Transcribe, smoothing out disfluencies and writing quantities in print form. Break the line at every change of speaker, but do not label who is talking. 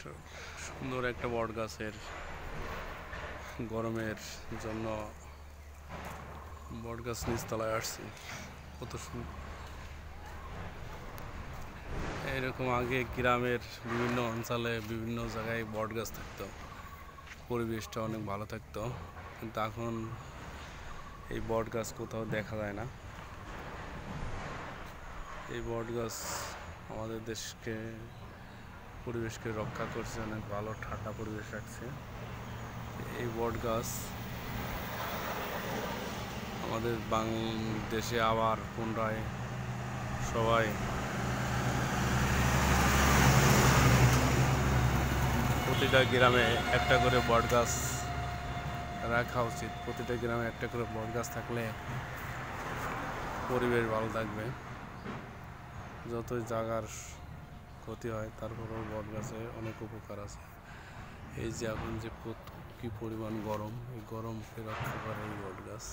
তো সুন্দর একটা বট গাছের গরমের জন্য বট গাছ নিচতলায় আসছি। কত সুন্দর এরকম আগে গ্রামের বিভিন্ন অঞ্চলে বিভিন্ন জায়গায় বট গাছ থাকতো, পরিবেশটা অনেক ভালো থাকতো, কিন্তু এখন এই বট গাছ কোথাও দেখা যায় না। এই বট গাছ আমাদের দেশকে পরিবেশকে রক্ষা করছে, অনেক ভালো ঠান্ডা পরিবেশ রাখছে। এই বট গাছ আমাদের দেশে আবার পুনরায় সবাই প্রতিটা গ্রামে একটা করে বট গাছ রাখা উচিত। প্রতিটা গ্রামে একটা করে বট গাছ থাকলে পরিবেশ ভালো থাকবে। যতই জায়গার ক্ষতি হয় তারপরেও বট গাছে অনেক উপকার আছে। এই যে এখন যে কি পরিমাণ গরম, এই গরমকে রক্ষা করে এই বট গাছ।